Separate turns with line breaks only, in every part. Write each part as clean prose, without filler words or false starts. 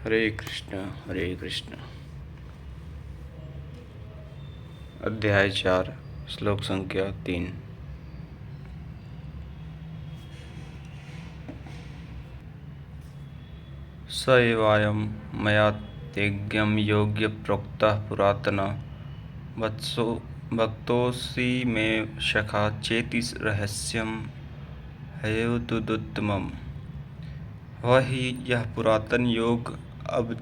हरे कृष्ण हरे कृष्ण। अध्याय 4 श्लोक संख्या 3। स एवायं मया तेज्ञं योग्य प्रोक्तः पुरातन भक्तोऽसि मे सखा चेति रहस्यं हेतुदुत्तमम्। वही यह पुरातन योग अब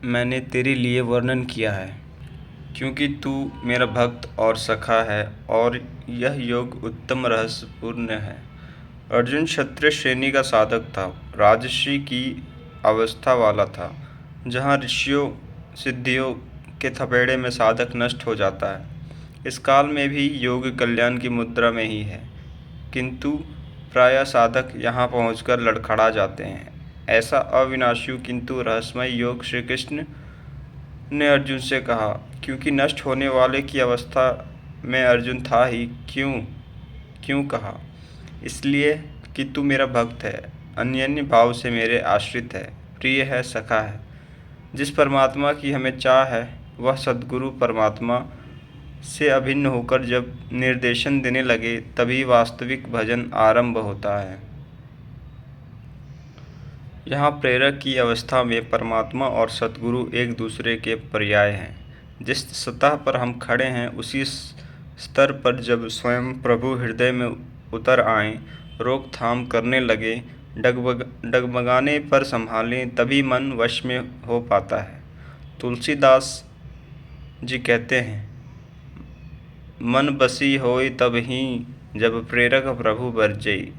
मैंने तेरे लिए वर्णन किया है, क्योंकि तू मेरा भक्त और सखा है, और यह योग उत्तम रहस्यपूर्ण है। अर्जुन क्षत्रिय श्रेणी का साधक था, राजर्षि की अवस्था वाला था, जहाँ ऋषियों सिद्धियों के थपेड़े में साधक नष्ट हो जाता है। इस काल में भी योग कल्याण की मुद्रा में ही है, किंतु प्रायः साधक यहाँ पहुंचकर लड़खड़ा जाते हैं। ऐसा अविनाशी किंतु रहस्यमय योग श्री कृष्ण ने अर्जुन से कहा, क्योंकि नष्ट होने वाले की अवस्था में अर्जुन था ही। क्यों कहा? इसलिए कि तू मेरा भक्त है, अन्य भाव से मेरे आश्रित है, प्रिय है, सखा है। जिस परमात्मा की हमें चाह है, वह सद्गुरु परमात्मा से अभिन्न होकर जब निर्देशन देने लगे, तभी वास्तविक भजन आरंभ होता है। यहाँ प्रेरक की अवस्था में परमात्मा और सद्गुरु एक दूसरे के पर्याय हैं। जिस सतह पर हम खड़े हैं, उसी स्तर पर जब स्वयं प्रभु हृदय में उतर आएं, रोकथाम करने लगे, डगमगाने पर संभालें, तभी मन वश में हो पाता है। तुलसीदास जी कहते हैं, मन बसी होय तब ही जब प्रेरक प्रभु बरजई।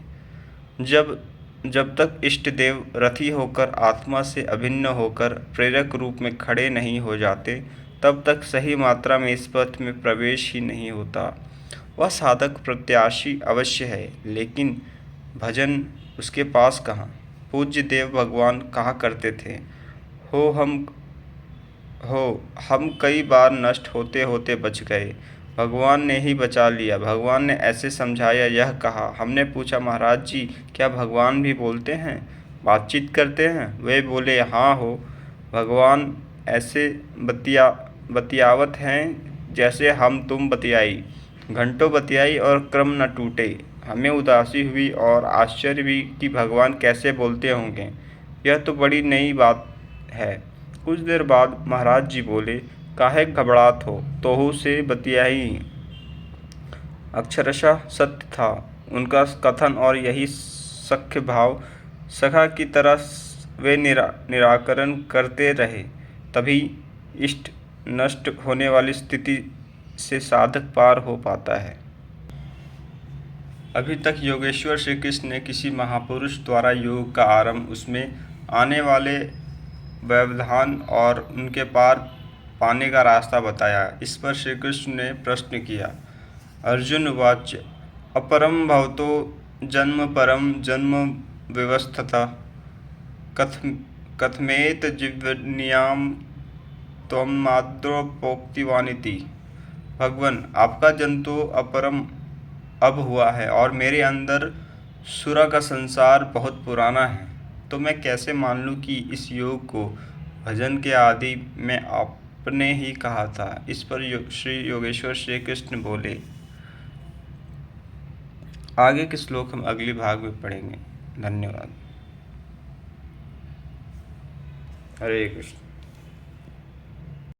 जब तक इष्ट देव रथी होकर आत्मा से अभिन्न होकर प्रेरक रूप में खड़े नहीं हो जाते, तब तक सही मात्रा में इस पथ में प्रवेश ही नहीं होता। वह साधक प्रत्याशी अवश्य है, लेकिन भजन उसके पास कहाँ। पूज्य देव भगवान कहा करते थे, हो हम कई बार नष्ट होते होते बच गए, भगवान ने ही बचा लिया। भगवान ने ऐसे समझाया, यह कहा। हमने पूछा, महाराज जी, क्या भगवान भी बोलते हैं, बातचीत करते हैं? वे बोले, हाँ हो। भगवान ऐसे बतियावत हैं जैसे हम तुम बतियाई, घंटों बतियाई और क्रम न टूटे। हमें उदासी हुई और आश्चर्य भी कि भगवान कैसे बोलते होंगे। यह तो बड़ी नई बात है। कुछ देर बाद महाराज जी बोले, काहे घबरात हो, तोहू से बतियाई। अक्षरशः सत्य था उनका कथन, और यही सख्य भाव सखा की तरह वे निराकरण करते रहे, तभी इष्ट नष्ट होने वाली स्थिति से साधक पार हो पाता है। अभी तक योगेश्वर श्री कृष्ण ने किसी महापुरुष द्वारा योग का आरंभ, उसमें आने वाले व्यवधान और उनके पार पाने का रास्ता बताया। इस पर श्री कृष्ण ने प्रश्न किया। अर्जुन उवाच, अपरम भवतो जन्म परम जन्म व्यवस्थता कथमेत जीवन्याम त्वमाद्रोपोक्तिवानिति। भगवान, आपका जन्म तो अपरम अब हुआ है, और मेरे अंदर सुरा का संसार बहुत पुराना है, तो मैं कैसे मान लूँ कि इस योग को भजन के आदि में आपने ही कहा था। इस पर श्री योगेश्वर श्री कृष्ण बोले। आगे के श्लोक हम अगले भाग में पढ़ेंगे। धन्यवाद। हरे कृष्ण।